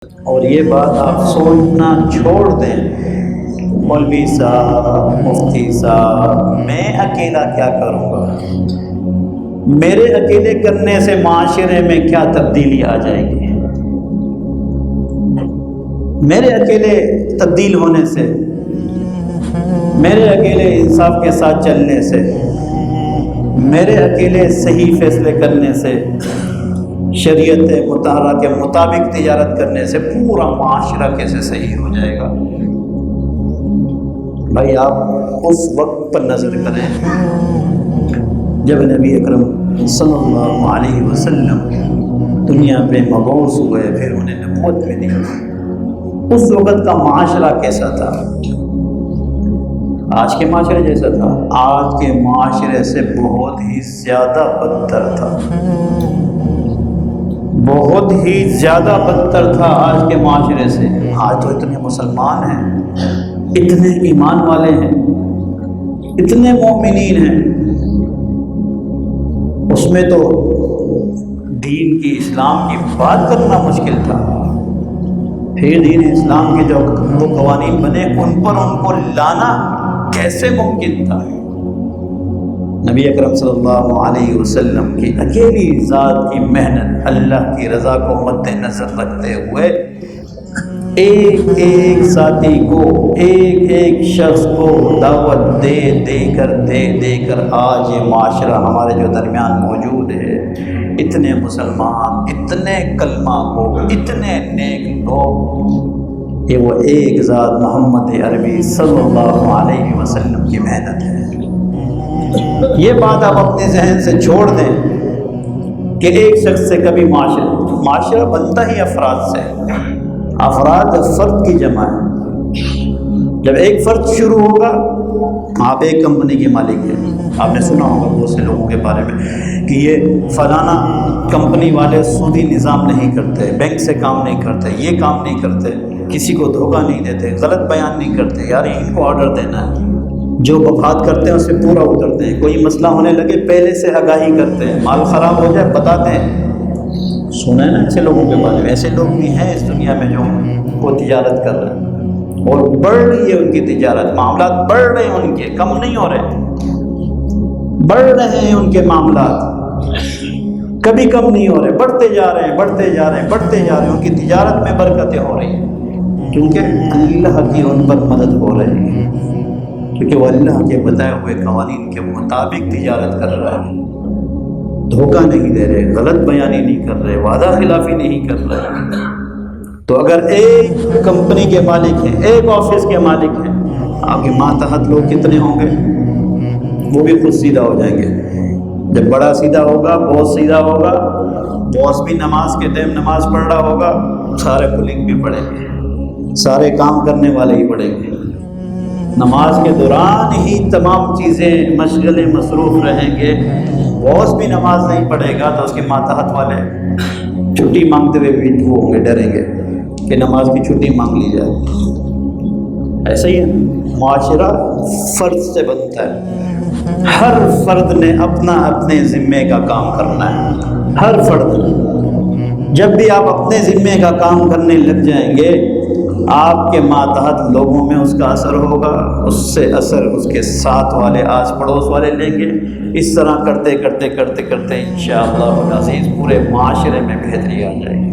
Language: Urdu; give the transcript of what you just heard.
اور یہ بات آپ سوچنا چھوڑ دیں، مولوی صاحب، مفتی صاحب، میں اکیلا کیا کروں گا؟ میرے اکیلے کرنے سے معاشرے میں کیا تبدیلی آ جائے گی؟ میرے اکیلے تبدیل ہونے سے، میرے اکیلے انصاف کے ساتھ چلنے سے، میرے اکیلے صحیح فیصلے کرنے سے، شریعت مطالعہ کے مطابق تجارت کرنے سے پورا معاشرہ کیسے صحیح ہو جائے گا؟ بھائی آپ اس وقت پر نظر کریں جب نبی اکرم صلی اللہ علیہ وسلم دنیا پہ مبعوث ہوئے، پھر انہیں نبوت ملی، اس وقت کا معاشرہ کیسا تھا؟ آج کے معاشرے جیسا تھا؟ آج کے معاشرے سے بہت ہی زیادہ بدتر تھا، بہت ہی زیادہ بدتر تھا آج کے معاشرے سے۔ آج تو اتنے مسلمان ہیں، اتنے ایمان والے ہیں، اتنے مومنین ہیں، اس میں تو دین کی، اسلام کی بات کرنا مشکل تھا۔ پھر دین اسلام کے جو وہ قوانین بنے ان پر ان کو لانا کیسے ممکن تھا؟ نبی اکرم صلی اللہ علیہ وسلم کی اکیلی ذات کی محنت، اللہ کی رضا کو مد نظر رکھتے ہوئے ایک ایک ساتھی کو، ایک ایک شخص کو دعوت دے کر آج یہ معاشرہ ہمارے جو درمیان موجود ہے، اتنے مسلمان، اتنے کلمہ کو، اتنے نیک لوگ، یہ وہ ایک ذات محمد عربی صلی اللہ علیہ وسلم کی محنت ہے۔ یہ بات آپ اپنے ذہن سے چھوڑ دیں کہ ایک شخص سے کبھی معاشرہ بنتا ہی افراد سے۔ افراد فرد کی جمع ہے۔ جب ایک فرد شروع ہوگا، آپ ایک کمپنی کے مالک ہیں، آپ نے سنا ہوگا بہت سے لوگوں کے بارے میں کہ یہ فلانا کمپنی والے سودی نظام نہیں کرتے، بینک سے کام نہیں کرتے، یہ کام نہیں کرتے، کسی کو دھوکہ نہیں دیتے، غلط بیان نہیں کرتے، یار ان کو آرڈر دینا ہے، جو مفاد کرتے ہیں اس سے پورا اترتے ہیں، کوئی مسئلہ ہونے لگے پہلے سے آگاہی کرتے ہیں، مال خراب ہو جائے بتاتے ہیں۔ سنا ہے نا ایسے لوگوں کے بارے میں؟ ایسے لوگ بھی ہیں اس دنیا میں جو وہ تجارت کر رہے ہیں، اور بڑھ رہی ہے ان کی تجارت، معاملات بڑھ رہے ہیں ان کے، کم نہیں ہو رہے، بڑھ رہے ہیں ان کے معاملات، کبھی کم نہیں ہو رہے، بڑھتے جا رہے ہیں، بڑھتے جا رہے ہیں، بڑھتے جا رہے ہیں۔ ان کی تجارت میں برکتیں ہو رہی ہیں کیونکہ اللہ کی ان پر مدد ہو رہی ہے، کیونکہ وہ اللہ کے بتائے ہوئے قوانین کے مطابق تجارت کر رہا ہے، دھوکہ نہیں دے رہے، غلط بیانی نہیں کر رہے، وعدہ خلافی نہیں کر رہے۔ تو اگر ایک کمپنی کے مالک ہیں، ایک آفس کے مالک ہیں، آپ کے ماتحت لوگ کتنے ہوں گے؟ وہ بھی خود سیدھا ہو جائیں گے۔ جب بڑا سیدھا ہوگا، باس سیدھا ہوگا، باس بھی نماز کے ٹائم نماز پڑھ رہا ہوگا، سارے کولنگ بھی پڑھیں گے، سارے کام کرنے والے ہی پڑھیں گے، نماز کے دوران ہی تمام چیزیں مشغلے مصروف رہیں گے۔ باس بھی نماز نہیں پڑھے گا تو اس کے ماتحت والے چھٹی مانگتے ہوئے بھی وہ ہوں گے، ڈریں گے کہ نماز کی چھٹی مانگ لی جائے۔ ایسا ہی ہے، معاشرہ فرد سے بنتا ہے، ہر فرد نے اپنا اپنے ذمے کا کام کرنا ہے، ہر فرد۔ جب بھی آپ اپنے ذمے کا کام کرنے لگ جائیں گے، آپ کے ماتحت لوگوں میں اس کا اثر ہوگا، اس سے اثر اس کے ساتھ والے، آس پڑوس والے لیں گے۔ اس طرح کرتے کرتے انشاءاللہ العزیز پورے معاشرے میں بہتری آ جائے گی۔